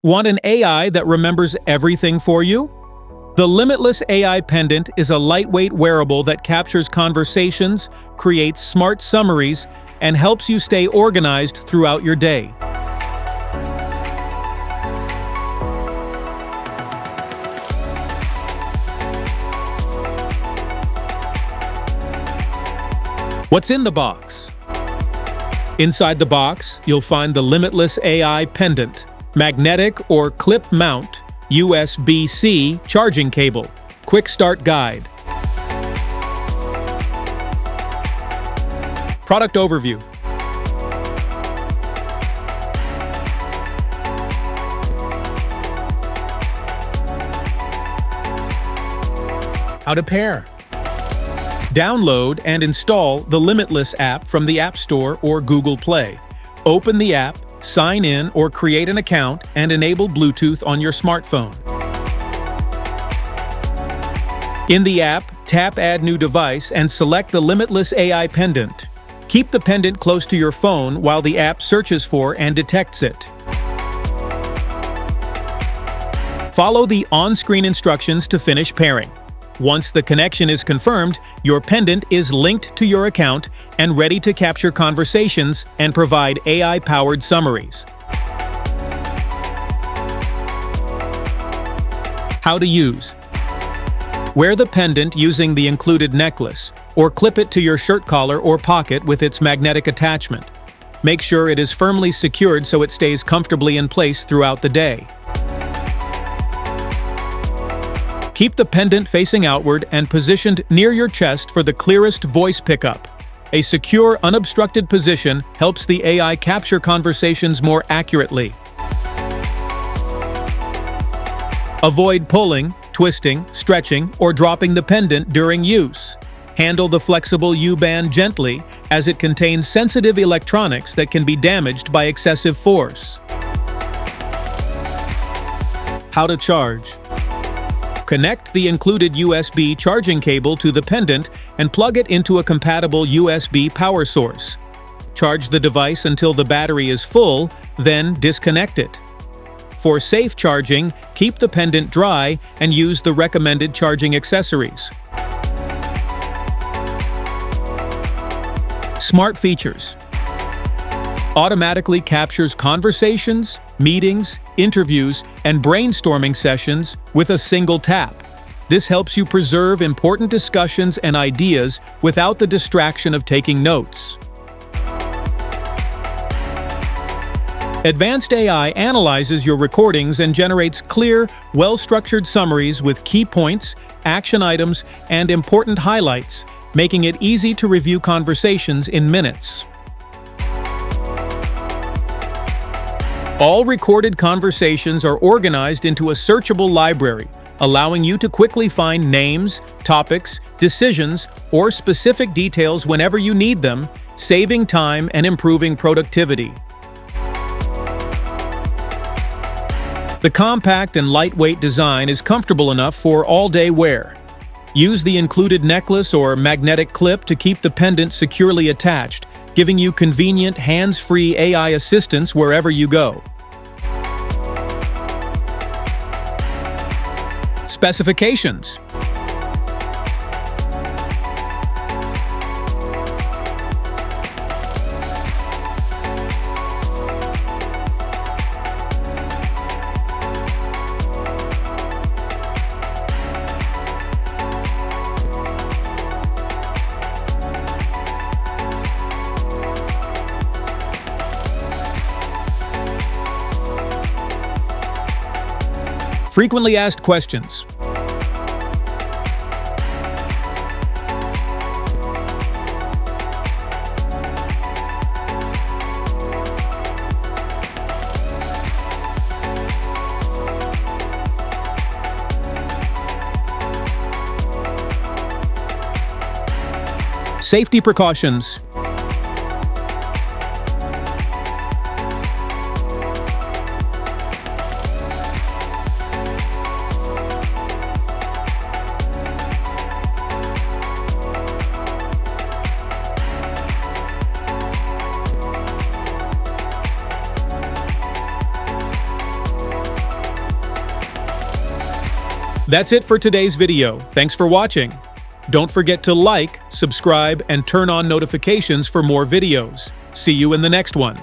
Want an AI that remembers everything for you? The Limitless AI Pendant is a lightweight wearable that captures conversations, creates smart summaries, and helps you stay organized throughout your day. What's in the box? Inside the box, you'll find the Limitless AI Pendant, magnetic or clip mount, USB-C charging cable, quick start guide. Product overview. How to pair. Download and install the Limitless app from the App Store or Google Play. Open the app, sign in or create an account, and enable Bluetooth on your smartphone. In the app, tap Add New Device and select the Limitless AI Pendant. Keep the pendant close to your phone while the app searches for and detects it. Follow the on-screen instructions to finish pairing. Once the connection is confirmed, your pendant is linked to your account and ready to capture conversations and provide AI-powered summaries. How to use. Wear the pendant using the included necklace, or clip it to your shirt collar or pocket with its magnetic attachment. Make sure it is firmly secured so it stays comfortably in place throughout the day. Keep the pendant facing outward and positioned near your chest for the clearest voice pickup. A secure, unobstructed position helps the AI capture conversations more accurately. Avoid pulling, twisting, stretching, or dropping the pendant during use. Handle the flexible U-band gently, as it contains sensitive electronics that can be damaged by excessive force. How to charge. Connect the included USB charging cable to the pendant and plug it into a compatible USB power source. Charge the device until the battery is full, then disconnect it. For safe charging, keep the pendant dry and use the recommended charging accessories. Smart features. Automatically captures conversations, meetings, interviews, and brainstorming sessions with a single tap. This helps you preserve important discussions and ideas without the distraction of taking notes. Advanced AI analyzes your recordings and generates clear, well-structured summaries with key points, action items, and important highlights, making it easy to review conversations in minutes. All recorded conversations are organized into a searchable library, allowing you to quickly find names, topics, decisions, or specific details whenever you need them, saving time and improving productivity. The compact and lightweight design is comfortable enough for all-day wear. Use the included necklace or magnetic clip to keep the pendant securely attached, giving you convenient, hands-free AI assistance wherever you go. Specifications. Frequently asked questions. Safety precautions. That's it for today's video. Thanks for watching. Don't forget to like, subscribe, and turn on notifications for more videos. See you in the next one.